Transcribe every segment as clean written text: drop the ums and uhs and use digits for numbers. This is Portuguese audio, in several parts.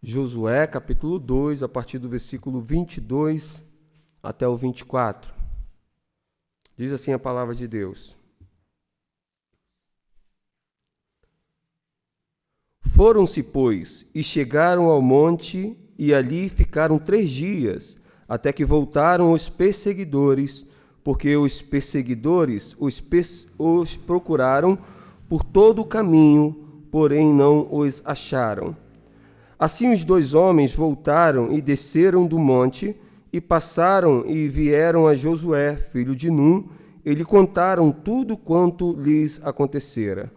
Josué, capítulo 2, a partir do versículo 22 até o 24. Diz assim a palavra de Deus. Foram-se, pois, e chegaram ao monte, e ali ficaram 3 dias, até que voltaram os perseguidores, porque os perseguidores os procuraram por todo o caminho, porém não os acharam. Assim os 2 homens voltaram e desceram do monte, e passaram e vieram a Josué, filho de Num, e lhe contaram tudo quanto lhes acontecera.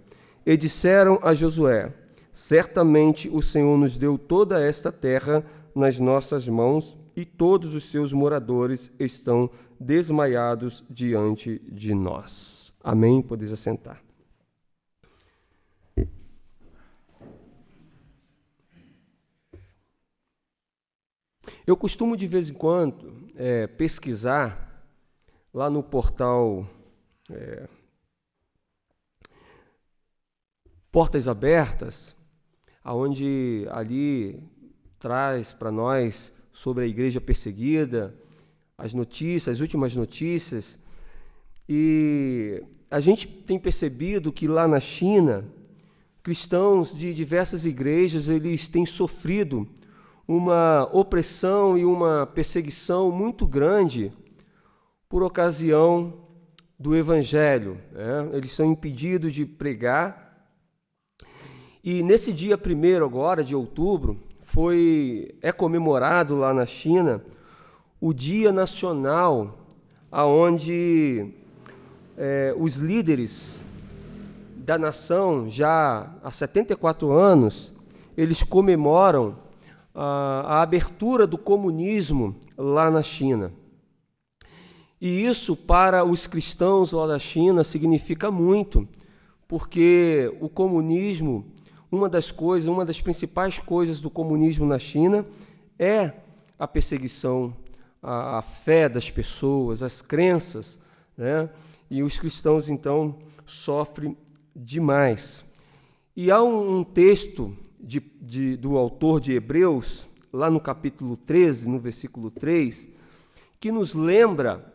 E disseram a Josué: certamente o Senhor nos deu toda esta terra nas nossas mãos, e todos os seus moradores estão desmaiados diante de nós. Amém? Podeis assentar. Eu costumo, de vez em quando, pesquisar lá no portal Portas Abertas, onde ali traz para nós sobre a igreja perseguida, as notícias, as últimas notícias, e a gente tem percebido que lá na China, cristãos de diversas igrejas, eles têm sofrido uma opressão e uma perseguição muito grande por ocasião do Evangelho, né? Eles são impedidos de pregar. E nesse dia 1º agora, de outubro, é comemorado lá na China o Dia Nacional, onde os líderes da nação, já há 74 anos, eles comemoram a abertura do comunismo lá na China. E isso, para os cristãos lá da China, significa muito, porque o comunismo, uma das principais coisas do comunismo na China é a perseguição à fé das pessoas, às crenças, né? E os cristãos, então, sofrem demais. E há um texto do autor de Hebreus, lá no capítulo 13, no versículo 3, que nos lembra,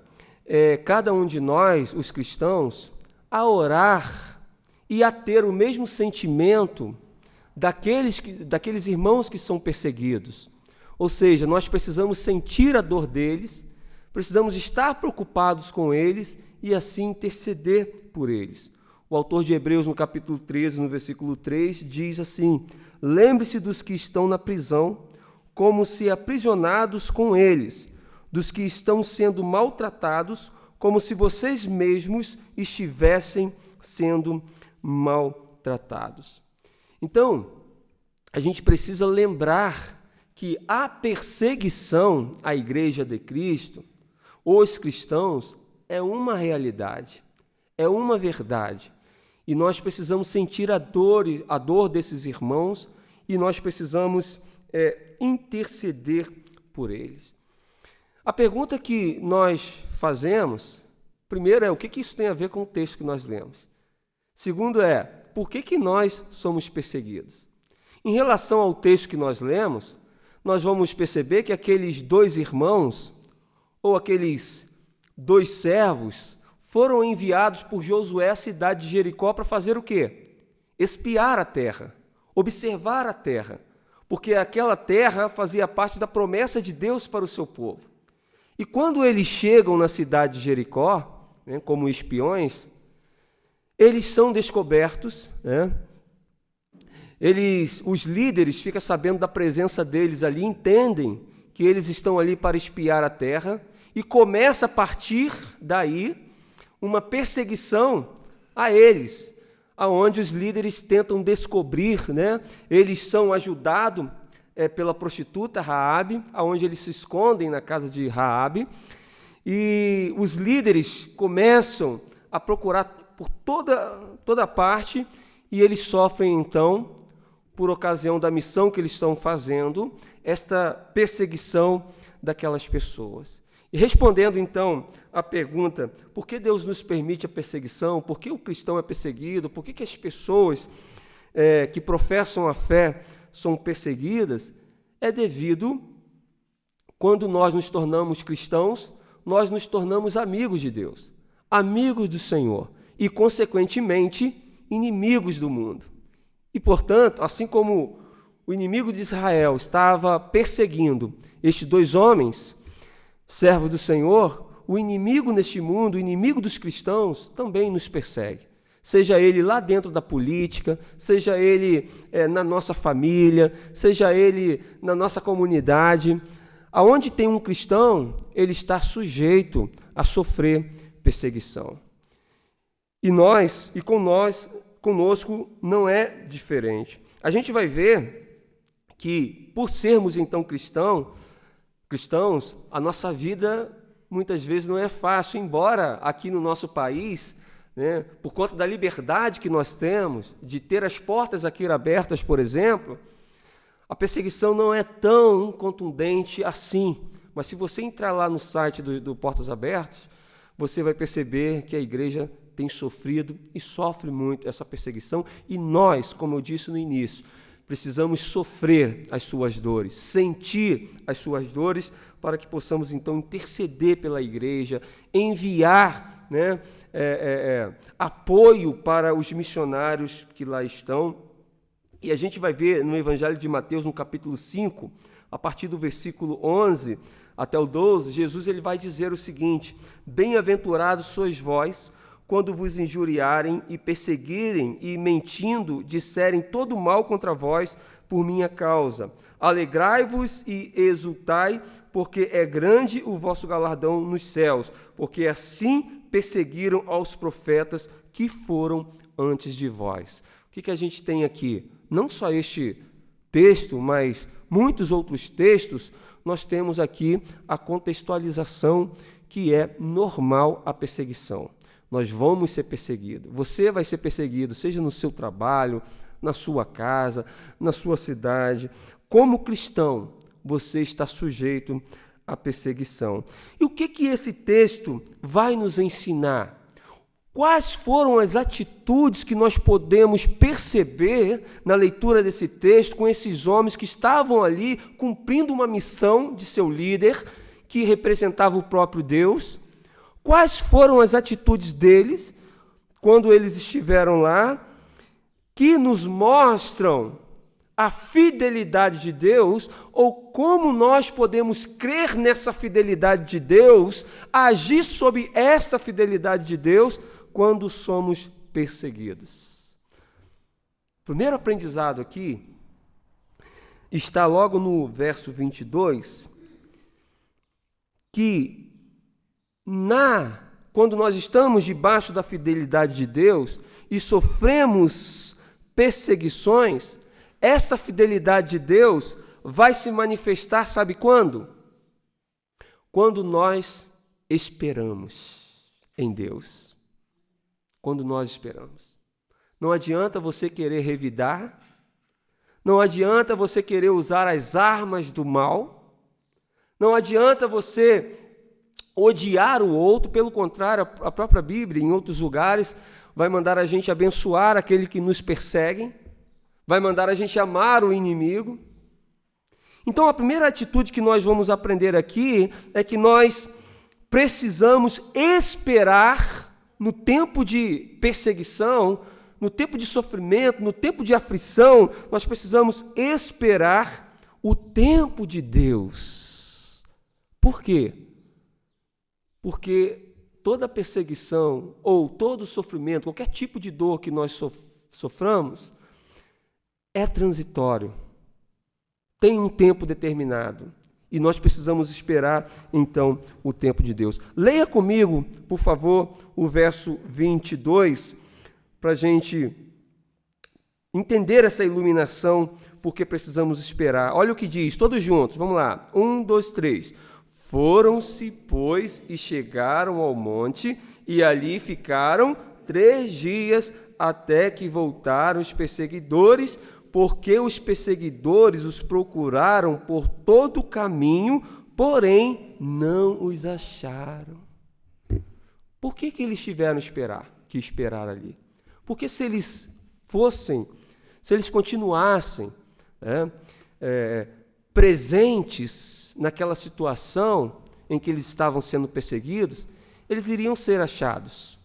cada um de nós, os cristãos, a orar e a ter o mesmo sentimento daqueles irmãos que são perseguidos. Ou seja, nós precisamos sentir a dor deles, precisamos estar preocupados com eles e assim interceder por eles. O autor de Hebreus, no capítulo 13, no versículo 3, diz assim: lembre-se dos que estão na prisão, como se aprisionados com eles, dos que estão sendo maltratados, como se vocês mesmos estivessem sendo maltratados. Então, a gente precisa lembrar que a perseguição à Igreja de Cristo, os cristãos, é uma realidade, é uma verdade. E nós precisamos sentir a dor desses irmãos, e nós precisamos interceder por eles. A pergunta que nós fazemos, primeiro, o que isso tem a ver com o texto que nós lemos? Segundo por que nós somos perseguidos? Em relação ao texto que nós lemos, nós vamos perceber que aqueles 2 irmãos, ou aqueles 2 servos, foram enviados por Josué à cidade de Jericó para fazer o quê? Espiar a terra, observar a terra, porque aquela terra fazia parte da promessa de Deus para o seu povo. E quando eles chegam na cidade de Jericó, né, como espiões, eles são descobertos, né? Os líderes ficam sabendo da presença deles ali, entendem que eles estão ali para espiar a terra, e começa a partir daí uma perseguição a eles, aonde os líderes tentam descobrir, né? Eles são ajudados pela prostituta Raabe, aonde eles se escondem na casa de Raabe, e os líderes começam a procurar por toda parte, e eles sofrem, então, por ocasião da missão que eles estão fazendo, esta perseguição daquelas pessoas. E respondendo, então, à pergunta, por que Deus nos permite a perseguição? Por que o cristão é perseguido? Por que as pessoas que professam a fé são perseguidas? é devido, quando nós nos tornamos cristãos, nós nos tornamos amigos de Deus, amigos do Senhor e, consequentemente, inimigos do mundo. E, portanto, assim como o inimigo de Israel estava perseguindo estes dois homens, servos do Senhor, o inimigo neste mundo, o inimigo dos cristãos, também nos persegue. Seja ele lá dentro da política, seja ele na nossa família, seja ele na nossa comunidade. Aonde tem um cristão, ele está sujeito a sofrer perseguição. E conosco não é diferente. A gente vai ver que, por sermos então cristãos, a nossa vida muitas vezes não é fácil, embora aqui no nosso país, por conta da liberdade que nós temos, de ter as portas aqui abertas, por exemplo, a perseguição não é tão contundente assim. Mas se você entrar lá no site do Portas Abertas, você vai perceber que a igreja tem sofrido e sofre muito essa perseguição, e nós, como eu disse no início, precisamos sofrer as suas dores, sentir as suas dores, para que possamos então interceder pela igreja, enviar apoio para os missionários que lá estão. E a gente vai ver no Evangelho de Mateus, no capítulo 5, a partir do versículo 11 até o 12, Jesus ele vai dizer o seguinte: bem-aventurados sois vós, quando vos injuriarem e perseguirem e, mentindo, disserem todo mal contra vós por minha causa. Alegrai-vos e exultai, porque é grande o vosso galardão nos céus, porque assim perseguiram aos profetas que foram antes de vós. O que a gente tem aqui? Não só este texto, mas muitos outros textos, nós temos aqui a contextualização que é normal a perseguição. Nós vamos ser perseguidos. Você vai ser perseguido, seja no seu trabalho, na sua casa, na sua cidade. Como cristão, você está sujeito à perseguição. E o que esse texto vai nos ensinar? Quais foram as atitudes que nós podemos perceber na leitura desse texto com esses homens que estavam ali cumprindo uma missão de seu líder, que representava o próprio Deus? Quais foram as atitudes deles quando eles estiveram lá, que nos mostram a fidelidade de Deus, ou como nós podemos crer nessa fidelidade de Deus, agir sob esta fidelidade de Deus quando somos perseguidos? O primeiro aprendizado aqui está logo no verso 22, que quando nós estamos debaixo da fidelidade de Deus e sofremos perseguições, essa fidelidade de Deus vai se manifestar, sabe quando? Quando nós esperamos em Deus. Quando nós esperamos. Não adianta você querer revidar, não adianta você querer usar as armas do mal, não adianta você odiar o outro. Pelo contrário, a própria Bíblia, em outros lugares, vai mandar a gente abençoar aquele que nos persegue, vai mandar a gente amar o inimigo. Então, a primeira atitude que nós vamos aprender aqui é que nós precisamos esperar no tempo de perseguição, no tempo de sofrimento, no tempo de aflição. Nós precisamos esperar o tempo de Deus. Por quê? Porque toda perseguição ou todo sofrimento, qualquer tipo de dor que nós soframos, é transitório, tem um tempo determinado, e nós precisamos esperar, então, o tempo de Deus. Leia comigo, por favor, o verso 22, para a gente entender essa iluminação, porque precisamos esperar. Olha o que diz, todos juntos, vamos lá, 1, 2, 3. Foram-se, pois, e chegaram ao monte, e ali ficaram 3 dias, até que voltaram os perseguidores, porque os perseguidores os procuraram por todo o caminho, porém não os acharam. Por que eles tiveram que esperar ali? Porque se eles continuassem presentes naquela situação em que eles estavam sendo perseguidos, eles iriam ser achados.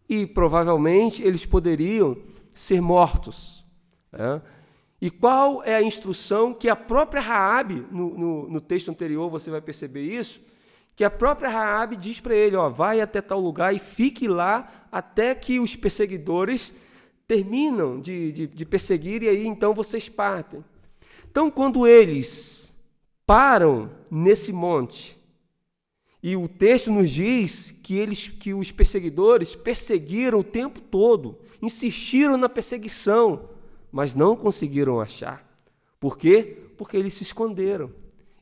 E provavelmente eles poderiam ser mortos. Né? E qual é a instrução que a própria Raabe, no texto anterior você vai perceber isso, que a própria Raabe diz para ele, vai até tal lugar e fique lá até que os perseguidores terminam de perseguir e aí então vocês partem. Então quando eles param nesse monte, e o texto nos diz que os perseguidores perseguiram o tempo todo, insistiram na perseguição, mas não conseguiram achar. Por quê? Porque eles se esconderam.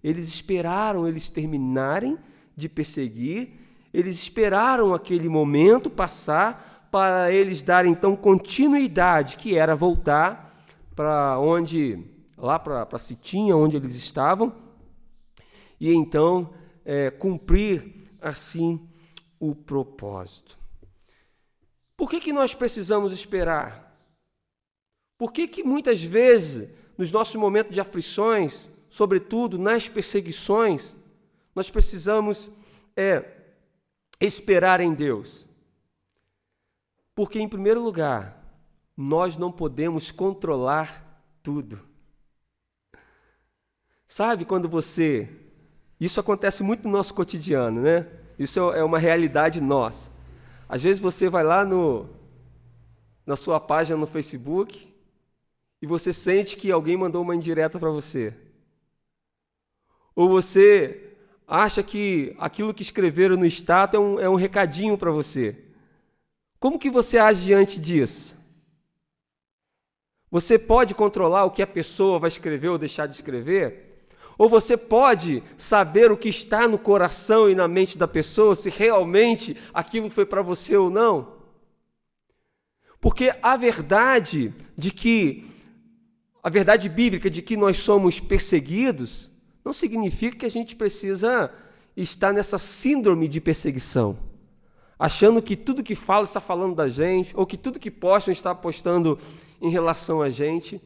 Eles esperaram eles terminarem de perseguir, eles esperaram aquele momento passar para eles darem então continuidade, que era voltar para lá para Sitim, onde eles estavam, e então cumprir assim o propósito. Por que nós precisamos esperar? Por que muitas vezes, nos nossos momentos de aflições, sobretudo nas perseguições, nós precisamos esperar em Deus? Porque, em primeiro lugar, nós não podemos controlar tudo. Sabe quando isso acontece muito no nosso cotidiano, né? Isso é uma realidade nossa. Às vezes você vai lá na sua página no Facebook e você sente que alguém mandou uma indireta para você. Ou você acha que aquilo que escreveram no status é um recadinho para você. Como que você age diante disso? Você pode controlar o que a pessoa vai escrever ou deixar de escrever? Ou você pode saber o que está no coração e na mente da pessoa, se realmente aquilo foi para você ou não? Porque a verdade bíblica de que nós somos perseguidos, não significa que a gente precisa estar nessa síndrome de perseguição, achando que tudo que fala está falando da gente, ou que tudo que postam está postando em relação a gente.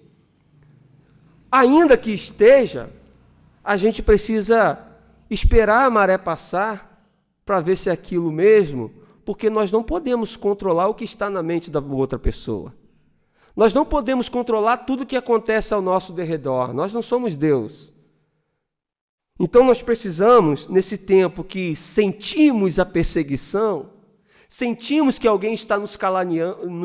Ainda que esteja, a gente precisa esperar a maré passar para ver se é aquilo mesmo, porque nós não podemos controlar o que está na mente da outra pessoa. Nós não podemos controlar tudo o que acontece ao nosso derredor. Nós não somos Deus. Então nós precisamos, nesse tempo que sentimos a perseguição, sentimos que alguém está nos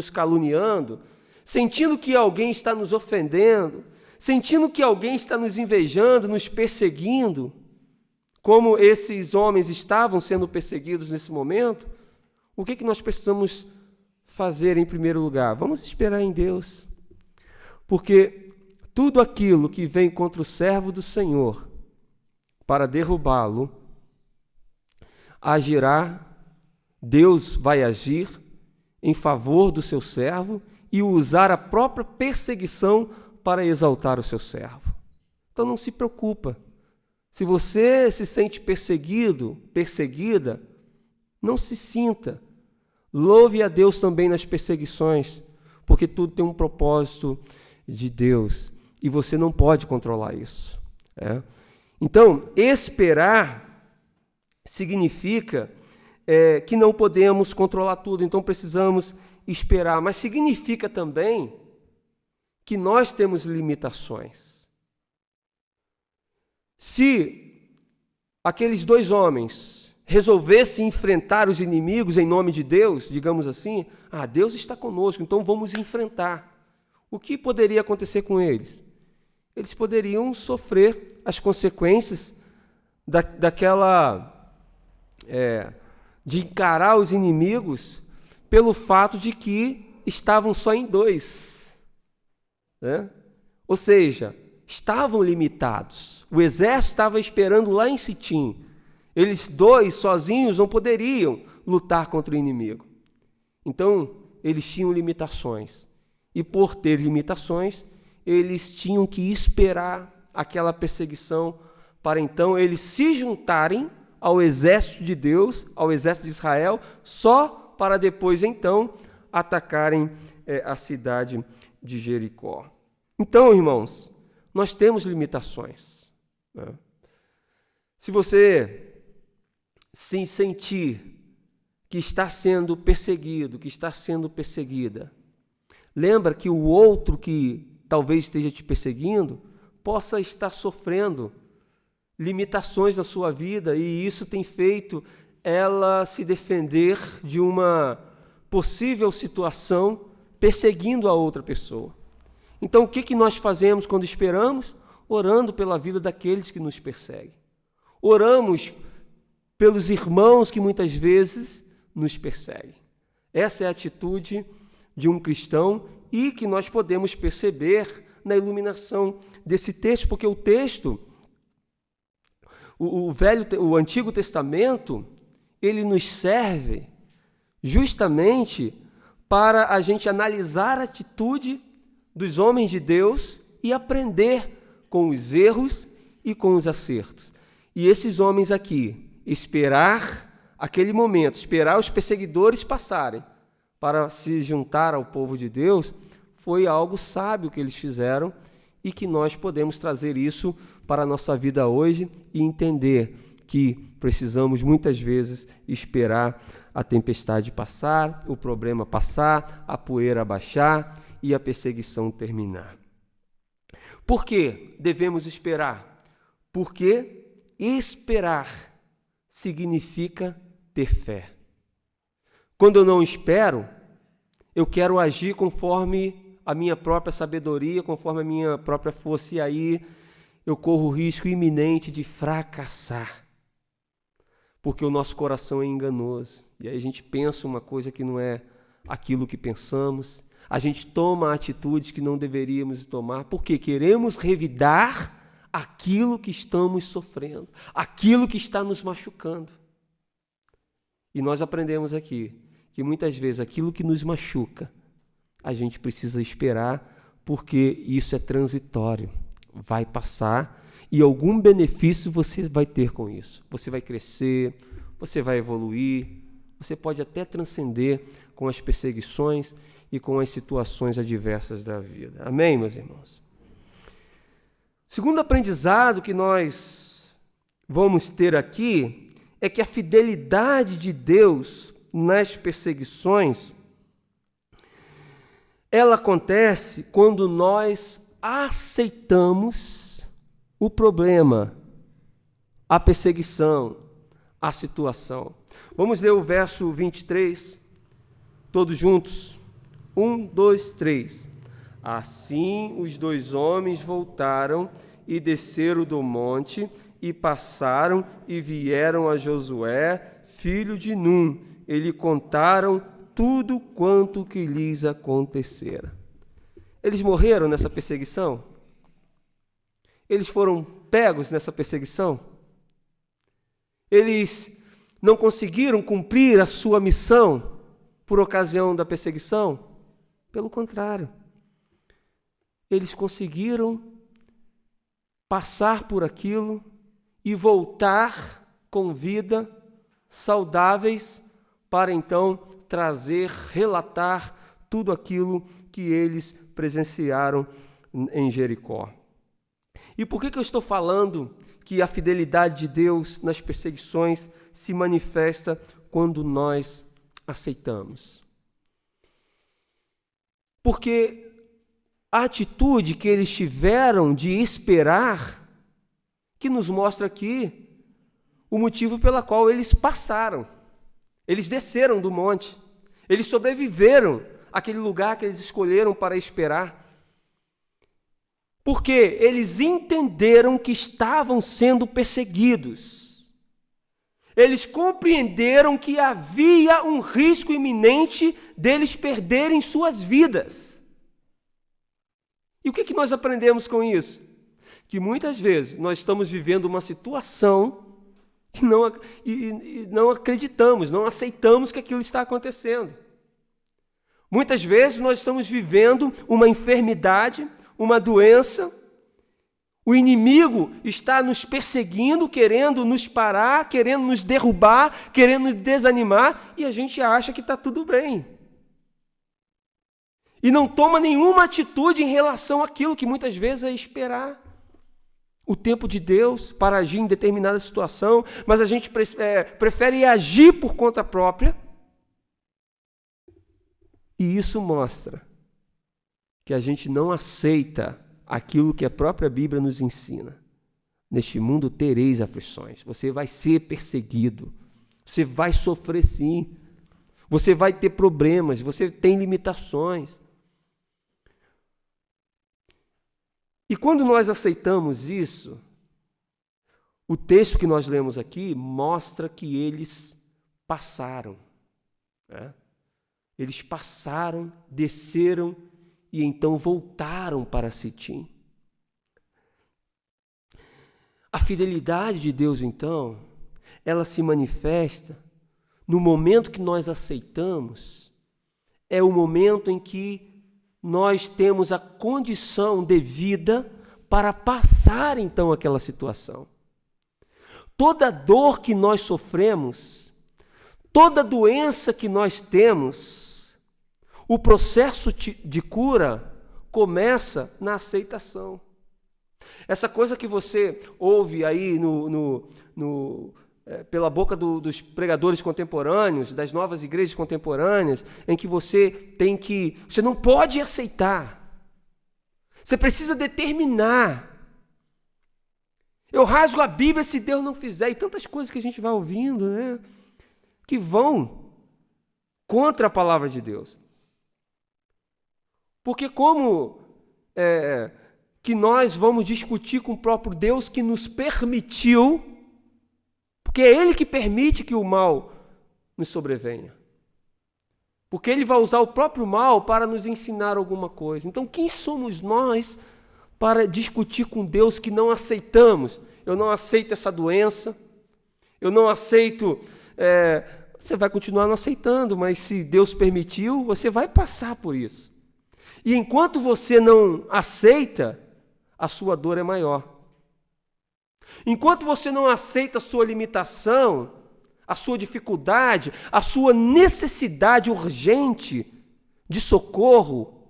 caluniando, sentindo que alguém está nos ofendendo, sentindo que alguém está nos invejando, nos perseguindo, como esses homens estavam sendo perseguidos nesse momento, o que nós precisamos fazer em primeiro lugar? Vamos esperar em Deus, porque tudo aquilo que vem contra o servo do Senhor para derrubá-lo, Deus vai agir em favor do seu servo e usar a própria perseguição para exaltar o seu servo. Então não se preocupa. Se você se sente perseguido, perseguida, não se sinta. Louve a Deus também nas perseguições, porque tudo tem um propósito de Deus e você não pode controlar isso. Então, esperar significa que não podemos controlar tudo, então precisamos esperar, mas significa também que nós temos limitações. Se aqueles dois homens resolvessem enfrentar os inimigos em nome de Deus, digamos assim, Deus está conosco, então vamos enfrentar. O que poderia acontecer com eles? Eles poderiam sofrer as consequências de encarar os inimigos pelo fato de que estavam só em dois. Ou seja, estavam limitados. O exército estava esperando lá em Sitim. Eles dois sozinhos não poderiam lutar contra o inimigo. Então, eles tinham limitações. E por ter limitações, eles tinham que esperar aquela perseguição para então eles se juntarem ao exército de Deus, ao exército de Israel, só para depois então atacarem a cidade de Jericó. Então, irmãos, nós temos limitações. né? Se você se sentir que está sendo perseguido, que está sendo perseguida, lembra que o outro que talvez esteja te perseguindo possa estar sofrendo limitações na sua vida, e isso tem feito ela se defender de uma possível situação perseguindo a outra pessoa. Então, o que nós fazemos quando esperamos? Orando pela vida daqueles que nos perseguem. Oramos pelos irmãos que muitas vezes nos perseguem. Essa é a atitude de um cristão e que nós podemos perceber na iluminação desse texto, porque o texto, o Antigo Testamento, ele nos serve justamente para a gente analisar a atitude dos homens de Deus e aprender com os erros e com os acertos. E esses homens aqui, esperar aquele momento, esperar os perseguidores passarem para se juntar ao povo de Deus, foi algo sábio que eles fizeram e que nós podemos trazer isso para a nossa vida hoje e entender que precisamos muitas vezes esperar a tempestade passar, o problema passar, a poeira baixar e a perseguição terminar. Por que devemos esperar? Porque esperar significa ter fé. Quando eu não espero, eu quero agir conforme a minha própria sabedoria, conforme a minha própria força, e aí eu corro o risco iminente de fracassar, porque o nosso coração é enganoso, e aí a gente pensa uma coisa que não é aquilo que pensamos, a gente toma atitudes que não deveríamos tomar, porque queremos revidar aquilo que estamos sofrendo, aquilo que está nos machucando. E nós aprendemos aqui que muitas vezes aquilo que nos machuca, a gente precisa esperar, porque isso é transitório, vai passar e algum benefício você vai ter com isso. Você vai crescer, você vai evoluir, você pode até transcender com as perseguições e com as situações adversas da vida. Amém, meus irmãos? Segundo aprendizado que nós vamos ter aqui é que a fidelidade de Deus nas perseguições, ela acontece quando nós aceitamos o problema, a perseguição, a situação. Vamos ler o verso 23, todos juntos. 1, 2, 3. Assim os dois homens voltaram e desceram do monte e passaram e vieram a Josué, filho de Num, e lhe contaram tudo quanto que lhes acontecera. Eles morreram nessa perseguição? Eles foram pegos nessa perseguição? Eles não conseguiram cumprir a sua missão por ocasião da perseguição? Pelo contrário, eles conseguiram passar por aquilo e voltar com vida, saudáveis, para então trazer, relatar tudo aquilo que eles presenciaram em Jericó. E por que eu estou falando que a fidelidade de Deus nas perseguições se manifesta quando nós aceitamos? Porque a atitude que eles tiveram de esperar, que nos mostra aqui o motivo pela qual eles passaram. Eles desceram do monte, eles sobreviveram àquele lugar que eles escolheram para esperar. Porque eles entenderam que estavam sendo perseguidos. Eles compreenderam que havia um risco iminente deles perderem suas vidas. E o que nós aprendemos com isso? Que muitas vezes nós estamos vivendo uma situação e não acreditamos, não aceitamos que aquilo está acontecendo. Muitas vezes nós estamos vivendo uma enfermidade, uma doença, o inimigo está nos perseguindo, querendo nos parar, querendo nos derrubar, querendo nos desanimar, e a gente acha que está tudo bem. E não toma nenhuma atitude em relação àquilo que muitas vezes é esperar. o tempo de Deus para agir em determinada situação, mas a gente prefere agir por conta própria. E isso mostra que a gente não aceita aquilo que a própria Bíblia nos ensina. Neste mundo tereis aflições, você vai ser perseguido, você vai sofrer sim, você vai ter problemas, você tem limitações. E quando nós aceitamos isso, o texto que nós lemos aqui mostra que eles passaram, né? Eles passaram, desceram e então voltaram para Sitim. A fidelidade de Deus, então, ela se manifesta no momento que nós aceitamos, é o momento em que nós temos a condição devida para passar, então, aquela situação. Toda dor que nós sofremos, toda doença que nós temos, o processo de cura começa na aceitação. Essa coisa que você ouve aí pela boca dos pregadores contemporâneos, das novas igrejas contemporâneas, em que você não pode aceitar, você precisa determinar. Eu rasgo a Bíblia se Deus não fizer, e tantas coisas que a gente vai ouvindo, né, que vão contra a palavra de Deus. Porque como que nós vamos discutir com o próprio Deus que nos permitiu, porque é Ele que permite que o mal nos sobrevenha. Porque Ele vai usar o próprio mal para nos ensinar alguma coisa. Então, quem somos nós para discutir com Deus que não aceitamos? Eu não aceito essa doença, eu não aceito... você vai continuar não aceitando, mas se Deus permitiu, você vai passar por isso. E enquanto você não aceita, a sua dor é maior. Enquanto você não aceita a sua limitação, a sua dificuldade, a sua necessidade urgente de socorro,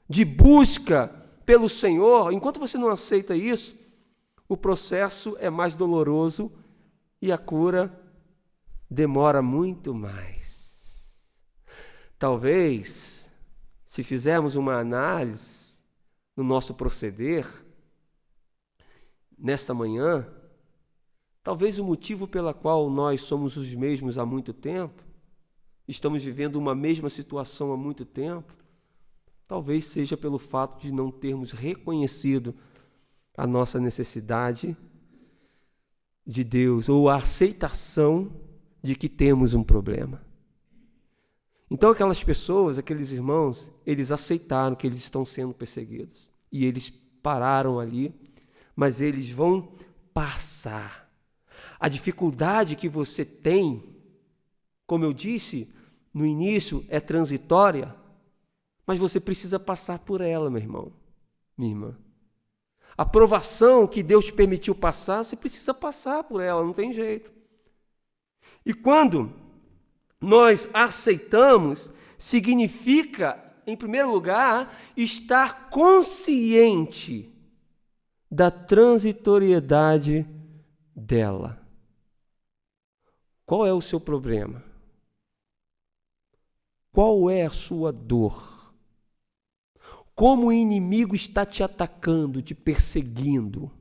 de busca pelo Senhor, enquanto você não aceita isso, o processo é mais doloroso e a cura demora muito mais. Talvez, se fizermos uma análise no nosso proceder, nesta manhã, talvez o motivo pela qual nós somos os mesmos há muito tempo, estamos vivendo uma mesma situação há muito tempo, talvez seja pelo fato de não termos reconhecido a nossa necessidade de Deus, ou a aceitação de que temos um problema. Então aquelas pessoas, aqueles irmãos, eles aceitaram que eles estão sendo perseguidos. E eles pararam ali, mas eles vão passar. A dificuldade que você tem, como eu disse no início, é transitória, mas você precisa passar por ela, meu irmão, minha irmã. A provação que Deus te permitiu passar, você precisa passar por ela, não tem jeito. E quando nós aceitamos, significa, em primeiro lugar, estar consciente da transitoriedade dela. Qual é o seu problema? Qual é a sua dor? Como o inimigo está te atacando, te perseguindo?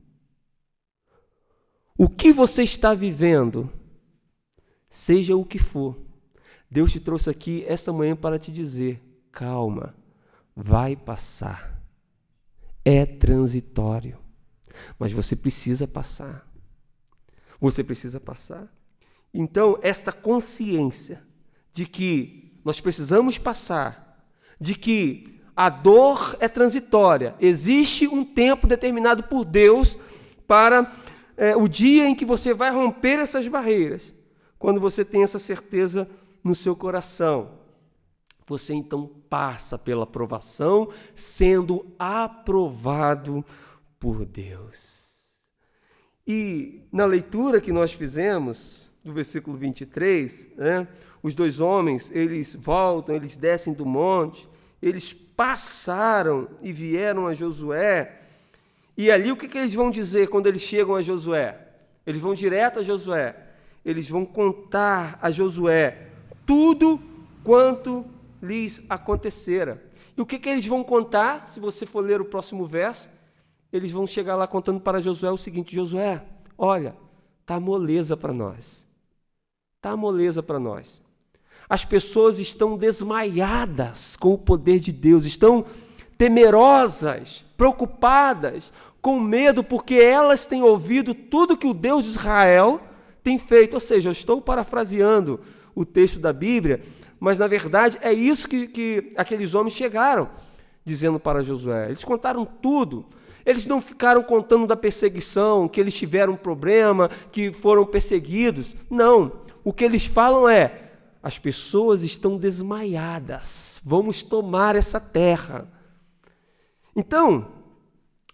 O que você está vivendo? Seja o que for, Deus te trouxe aqui esta manhã para te dizer: calma, vai passar. É transitório, mas você precisa passar. Você precisa passar. Então, esta consciência de que nós precisamos passar, de que a dor é transitória, existe um tempo determinado por Deus para o dia em que você vai romper essas barreiras. Quando você tem essa certeza no seu coração, você então passa pela provação, sendo aprovado por Deus. E na leitura que nós fizemos, do versículo 23, os dois homens, eles voltam, eles descem do monte, eles passaram e vieram a Josué, E ali o que eles vão dizer quando eles chegam a Josué? Eles vão direto a Josué. Eles vão contar a Josué tudo quanto lhes acontecera. E o que eles vão contar? Se você for ler o próximo verso, eles vão chegar lá contando para Josué o seguinte: Josué, olha, está moleza para nós. Está moleza para nós. As pessoas estão desmaiadas com o poder de Deus, estão temerosas, preocupadas, com medo, porque elas têm ouvido tudo que o Deus de Israel tem feito. Ou seja, eu estou parafraseando o texto da Bíblia, mas na verdade é isso que aqueles homens chegaram dizendo para Josué. Eles contaram tudo. Eles não ficaram contando da perseguição, que eles tiveram um problema, que foram perseguidos. Não. O que eles falam é: as pessoas estão desmaiadas, vamos tomar essa terra. Então,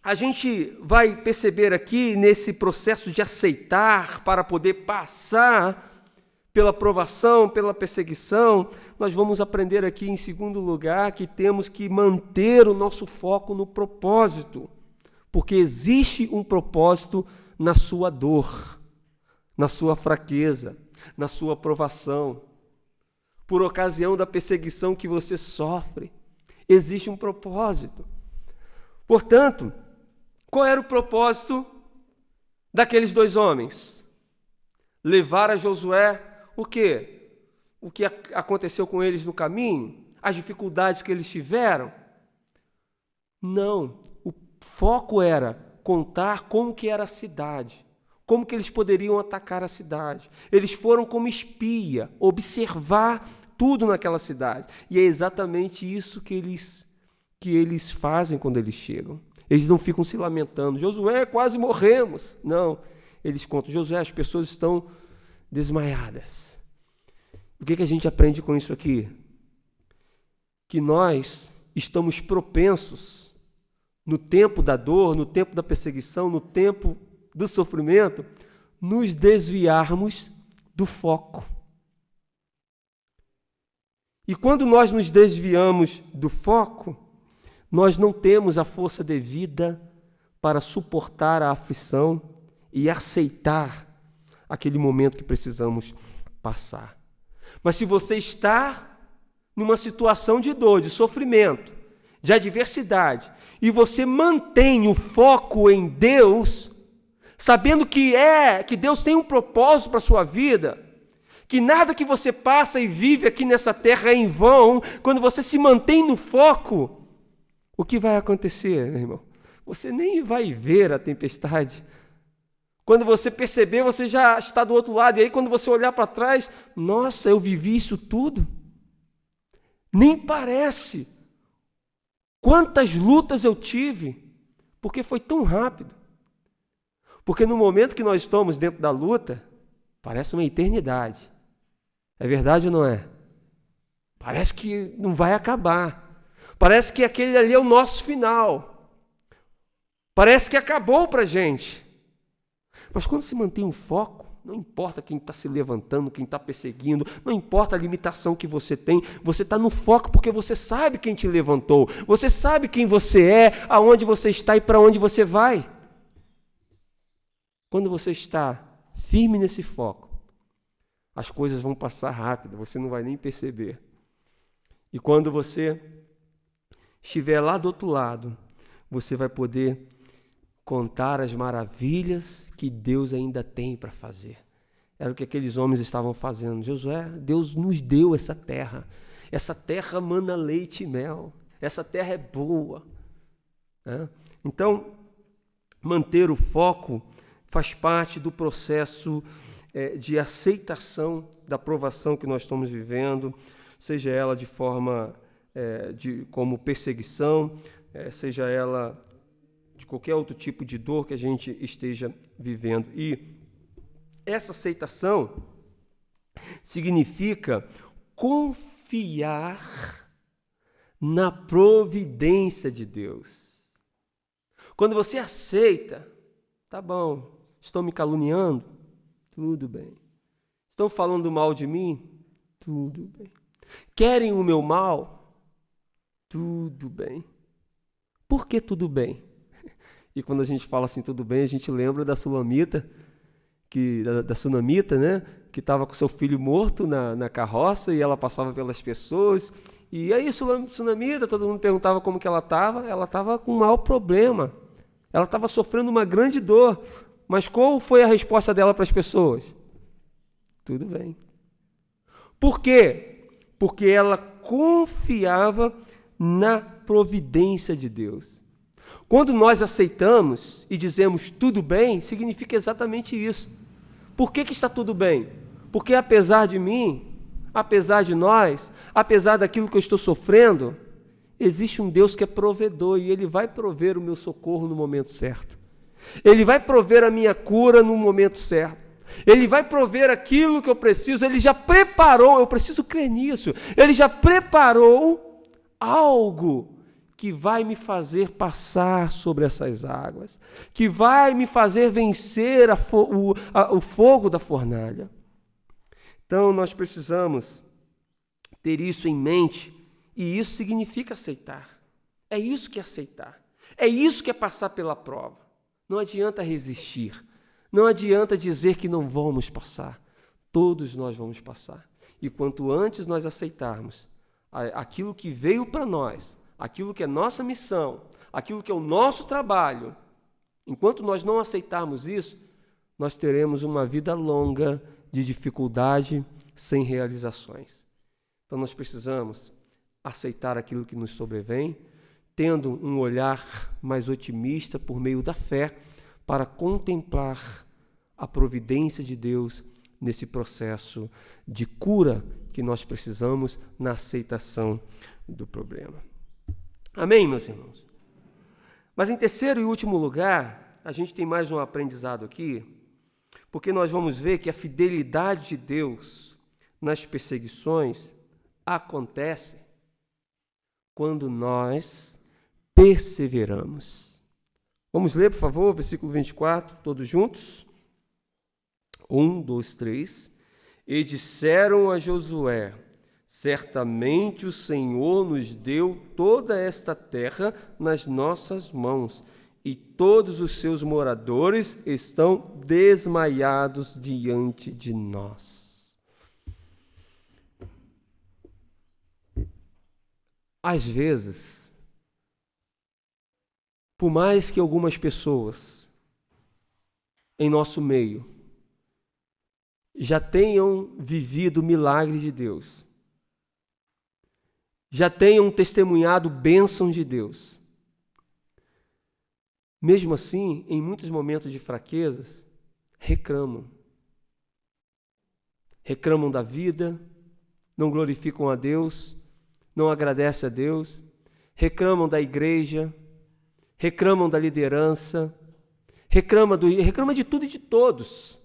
a gente vai perceber aqui nesse processo de aceitar para poder passar pela provação, pela perseguição, nós vamos aprender aqui em segundo lugar que temos que manter o nosso foco no propósito, porque existe um propósito na sua dor, na sua fraqueza, na sua provação, por ocasião da perseguição que você sofre, existe um propósito. Portanto, qual era o propósito daqueles dois homens? Levar a Josué o quê? O que aconteceu com eles no caminho? As dificuldades que eles tiveram? Não, o foco era contar como que era a cidade, como que eles poderiam atacar a cidade. Eles foram como espia, observar tudo naquela cidade. E é exatamente isso que eles fazem quando eles chegam. Eles não ficam se lamentando: Josué, quase morremos. Não, eles contam: Josué, as pessoas estão desmaiadas. O que a gente aprende com isso aqui? Que nós estamos propensos, no tempo da dor, no tempo da perseguição, no tempo do sofrimento, nos desviarmos do foco. E quando nós nos desviamos do foco, nós não temos a força devida para suportar a aflição e aceitar aquele momento que precisamos passar. Mas se você está numa situação de dor, de sofrimento, de adversidade, e você mantém o foco em Deus, sabendo que Deus tem um propósito para a sua vida, que nada que você passa e vive aqui nessa terra é em vão, quando você se mantém no foco, o que vai acontecer, meu irmão? Você nem vai ver a tempestade. Quando você perceber, você já está do outro lado. E aí, quando você olhar para trás, nossa, eu vivi isso tudo? Nem parece. Quantas lutas eu tive, porque foi tão rápido. Porque no momento que nós estamos dentro da luta, parece uma eternidade. É verdade ou não é? Parece que não vai acabar. Parece que aquele ali é o nosso final. Parece que acabou para a gente. Mas quando se mantém um foco, não importa quem está se levantando, quem está perseguindo, não importa a limitação que você tem, você está no foco porque você sabe quem te levantou, você sabe quem você é, aonde você está e para onde você vai. Quando você está firme nesse foco, as coisas vão passar rápido, você não vai nem perceber. E quando você estiver lá do outro lado, você vai poder contar as maravilhas que Deus ainda tem para fazer. Era o que aqueles homens estavam fazendo. Josué, Deus nos deu essa terra mana leite e mel, essa terra é boa. Então, manter o foco faz parte do processo de aceitação da provação que nós estamos vivendo, seja ela de forma como perseguição, seja ela de qualquer outro tipo de dor que a gente esteja vivendo. E essa aceitação significa confiar na providência de Deus. Quando você aceita, tá bom, estão me caluniando? Tudo bem. Estão falando mal de mim? Tudo bem. Querem o meu mal? Tudo bem. Por que tudo bem? E quando a gente fala assim, tudo bem, a gente lembra da Sulamita, da Sunamita, né? Que estava com seu filho morto na carroça e ela passava pelas pessoas. E aí, Sunamita, todo mundo perguntava como que ela estava com um mau problema. Ela estava sofrendo uma grande dor. Mas qual foi a resposta dela para as pessoas? Tudo bem. Por quê? Porque ela confiava na providência de Deus. Quando nós aceitamos e dizemos tudo bem, significa exatamente isso. Por que está tudo bem? Porque apesar de mim, apesar de nós, apesar daquilo que eu estou sofrendo, existe um Deus que é provedor e Ele vai prover o meu socorro no momento certo. Ele vai prover a minha cura no momento certo. Ele vai prover aquilo que eu preciso. Ele já preparou, eu preciso crer nisso. Ele já preparou algo que vai me fazer passar sobre essas águas, que vai me fazer vencer o fogo da fornalha. Então, nós precisamos ter isso em mente, e isso significa aceitar. É isso que é aceitar. É isso que é passar pela prova. Não adianta resistir. Não adianta dizer que não vamos passar. Todos nós vamos passar. E quanto antes nós aceitarmos aquilo que veio para nós, aquilo que é nossa missão, aquilo que é o nosso trabalho, enquanto nós não aceitarmos isso, nós teremos uma vida longa de dificuldade sem realizações. Então nós precisamos aceitar aquilo que nos sobrevém, tendo um olhar mais otimista por meio da fé, para contemplar a providência de Deus nesse processo de cura que nós precisamos na aceitação do problema. Amém, meus irmãos? Mas em terceiro e último lugar, a gente tem mais um aprendizado aqui, porque nós vamos ver que a fidelidade de Deus nas perseguições acontece quando nós perseveramos. Vamos ler, por favor, versículo 24, todos juntos? 1, 2, 3. E disseram a Josué: certamente o Senhor nos deu toda esta terra nas nossas mãos, e todos os seus moradores estão desmaiados diante de nós. Às vezes, por mais que algumas pessoas em nosso meio já tenham vivido o milagre de Deus, já tenham testemunhado bênção de Deus, mesmo assim, em muitos momentos de fraquezas, reclamam da vida, não glorificam a Deus, não agradecem a Deus, reclamam da igreja, reclamam da liderança, reclama de tudo e de todos.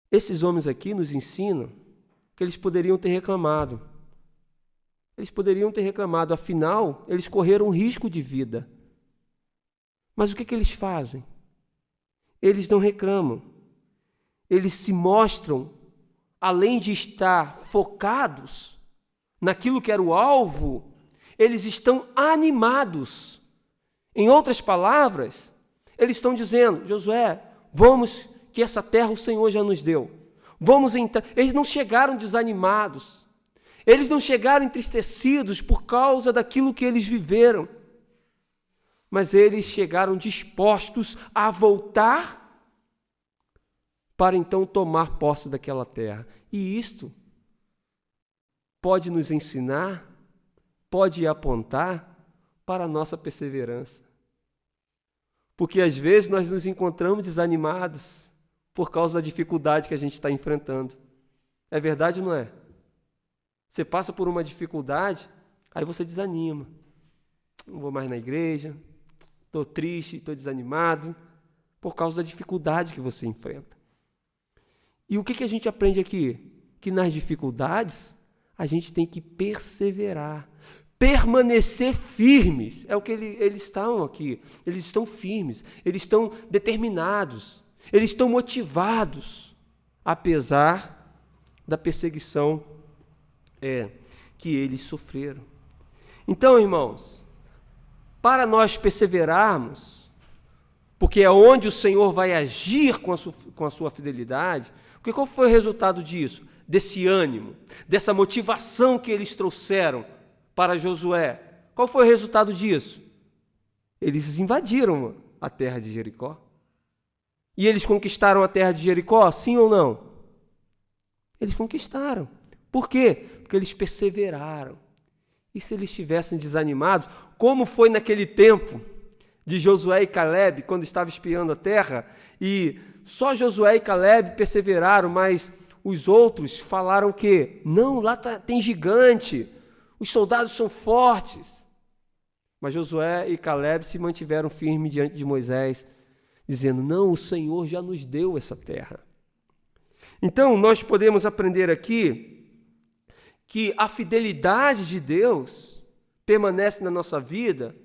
Esses homens aqui nos ensinam que eles poderiam ter reclamado. Eles poderiam ter reclamado, afinal, eles correram risco de vida. Mas o que eles fazem? Eles não reclamam. Eles se mostram, além de estar focados naquilo que era o alvo, eles estão animados. Em outras palavras, eles estão dizendo: Josué, vamos, que essa terra o Senhor já nos deu. Vamos entrar. Eles não chegaram desanimados. Eles não chegaram entristecidos por causa daquilo que eles viveram. Mas eles chegaram dispostos a voltar para então tomar posse daquela terra. E isto pode nos ensinar, pode apontar para a nossa perseverança. Porque às vezes nós nos encontramos desanimados por causa da dificuldade que a gente está enfrentando. É verdade ou não é? Você passa por uma dificuldade, aí você desanima. Não vou mais na igreja, estou triste, estou desanimado, por causa da dificuldade que você enfrenta. E o que a gente aprende aqui? Que nas dificuldades a gente tem que perseverar, permanecer firmes. É o que eles estão aqui. Eles estão firmes, eles estão determinados, eles estão motivados, apesar da perseguição que eles sofreram. Então, irmãos, para nós perseverarmos, porque é onde o Senhor vai agir com a sua fidelidade, porque qual foi o resultado disso? Desse ânimo, dessa motivação que eles trouxeram para Josué. Qual foi o resultado disso? Eles invadiram a terra de Jericó. E eles conquistaram a terra de Jericó, sim ou não? Eles conquistaram. Por quê? Porque eles perseveraram. E se eles estivessem desanimados, como foi naquele tempo de Josué e Calebe, quando estava espiando a terra, e só Josué e Calebe perseveraram, mas os outros falaram que não, lá tem gigante, os soldados são fortes. Mas Josué e Calebe se mantiveram firmes diante de Moisés, dizendo, não, o Senhor já nos deu essa terra. Então, nós podemos aprender aqui que a fidelidade de Deus permanece na nossa vida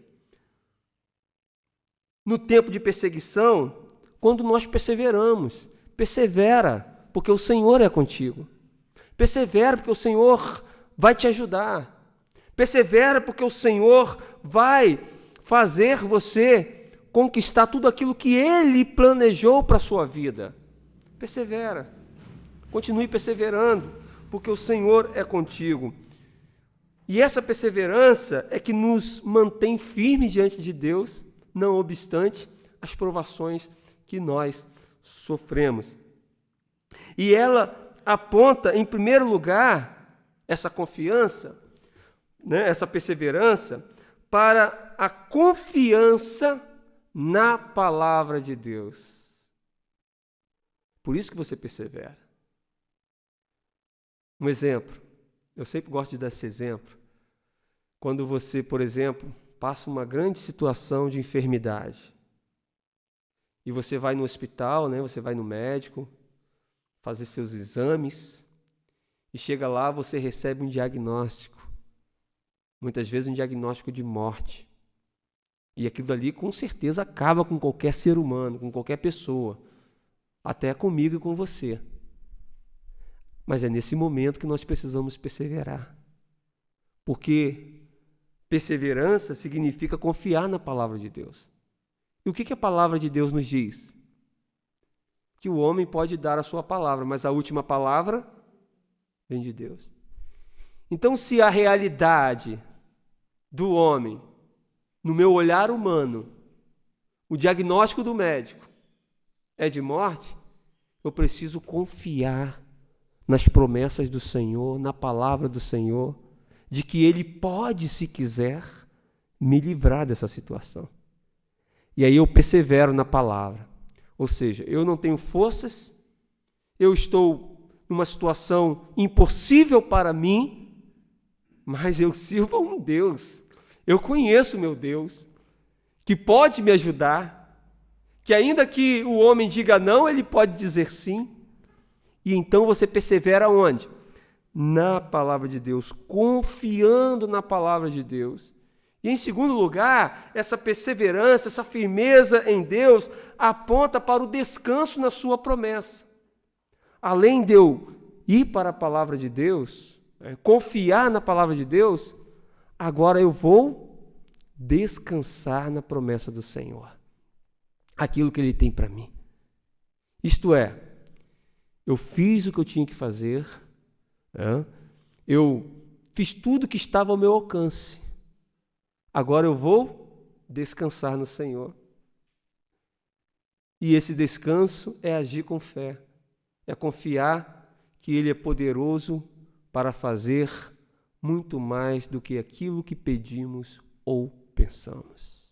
no tempo de perseguição, quando nós perseveramos. Persevera, porque o Senhor é contigo. Persevera, porque o Senhor vai te ajudar. Persevera, porque o Senhor vai fazer você conquistar tudo aquilo que Ele planejou para a sua vida. Persevera. Continue perseverando, porque o Senhor é contigo. E essa perseverança é que nos mantém firmes diante de Deus, não obstante as provações que nós sofremos. E ela aponta, em primeiro lugar, essa confiança, essa perseverança, para a confiança na palavra de Deus. Por isso que você persevera. Um exemplo, eu sempre gosto de dar esse exemplo. Quando você, por exemplo, passa uma grande situação de enfermidade, e você vai no hospital, você vai no médico, fazer seus exames, e chega lá, você recebe um diagnóstico. Muitas vezes um diagnóstico de morte. E aquilo ali com certeza acaba com qualquer ser humano, com qualquer pessoa. Até comigo e com você. Mas é nesse momento que nós precisamos perseverar. Porque perseverança significa confiar na palavra de Deus. E o que a palavra de Deus nos diz? Que o homem pode dar a sua palavra, mas a última palavra vem de Deus. Então, se a realidade do homem, no meu olhar humano, o diagnóstico do médico é de morte, eu preciso confiar nas promessas do Senhor, na palavra do Senhor, de que Ele pode, se quiser, me livrar dessa situação. E aí eu persevero na palavra. Ou seja, eu não tenho forças, eu estou numa situação impossível para mim, mas eu sirvo a um Deus, eu conheço o meu Deus, que pode me ajudar, que ainda que o homem diga não, ele pode dizer sim. E então você persevera onde? Na palavra de Deus, confiando na palavra de Deus. E em segundo lugar, essa perseverança, essa firmeza em Deus, aponta para o descanso na sua promessa. Além de eu ir para a palavra de Deus, confiar na palavra de Deus, agora eu vou descansar na promessa do Senhor. Aquilo que Ele tem para mim. Isto é, eu fiz o que eu tinha que fazer, eu fiz tudo que estava ao meu alcance. Agora eu vou descansar no Senhor. E esse descanso é agir com fé, é confiar que Ele é poderoso para fazer muito mais do que aquilo que pedimos ou pensamos.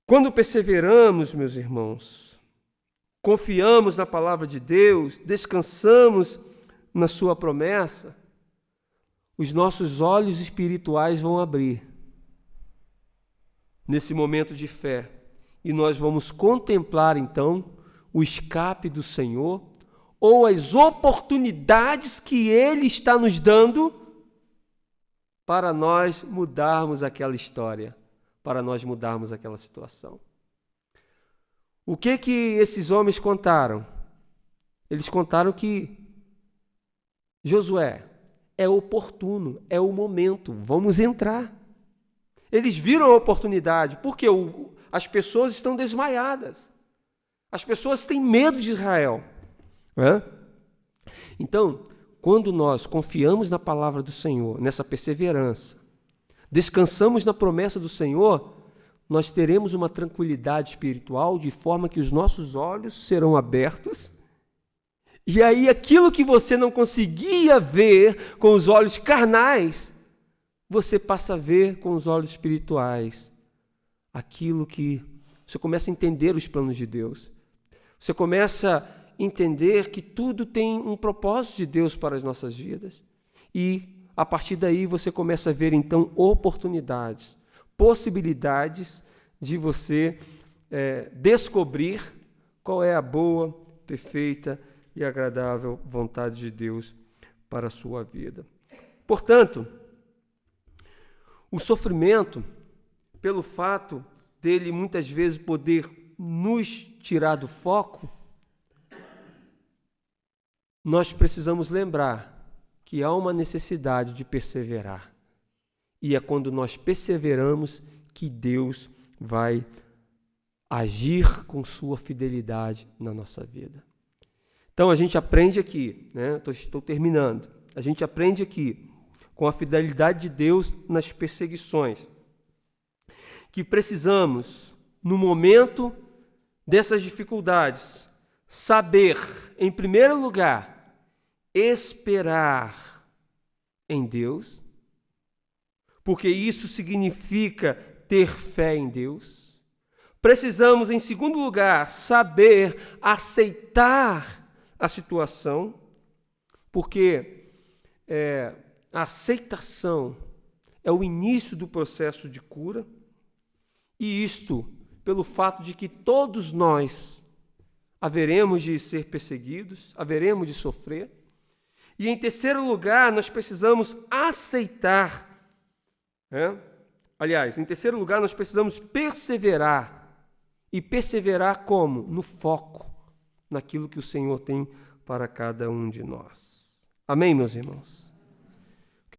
Quando perseveramos, meus irmãos, confiamos na palavra de Deus, descansamos na sua promessa, os nossos olhos espirituais vão abrir nesse momento de fé e nós vamos contemplar então o escape do Senhor ou as oportunidades que Ele está nos dando para nós mudarmos aquela história, para nós mudarmos aquela situação. O que esses homens contaram? Eles contaram que Josué, é oportuno, é o momento, vamos entrar. Eles viram a oportunidade, porque as pessoas estão desmaiadas. As pessoas têm medo de Israel. Né? Então, quando nós confiamos na palavra do Senhor, nessa perseverança, descansamos na promessa do Senhor, nós teremos uma tranquilidade espiritual de forma que os nossos olhos serão abertos. E aí aquilo que você não conseguia ver com os olhos carnais, você passa a ver com os olhos espirituais. Aquilo que você começa a entender os planos de Deus. Você começa a entender que tudo tem um propósito de Deus para as nossas vidas. E a partir daí você começa a ver então oportunidades, possibilidades de você descobrir qual é a boa, perfeita e agradável vontade de Deus para a sua vida. Portanto, o sofrimento, pelo fato dele muitas vezes poder nos tirar do foco, nós precisamos lembrar que há uma necessidade de perseverar. E é quando nós perseveramos que Deus vai agir com sua fidelidade na nossa vida. Então a gente aprende aqui, né? Estou terminando. A gente aprende aqui com a fidelidade de Deus nas perseguições, que precisamos, no momento dessas dificuldades, saber, em primeiro lugar, esperar em Deus, porque isso significa ter fé em Deus. Precisamos, em segundo lugar, saber aceitar a situação, porque a aceitação é o início do processo de cura, e isto pelo fato de que todos nós haveremos de ser perseguidos, haveremos de sofrer. E em terceiro lugar, nós precisamos aceitar, aliás, em terceiro lugar, nós precisamos perseverar. E perseverar como? No foco, naquilo que o Senhor tem para cada um de nós. Amém, meus irmãos?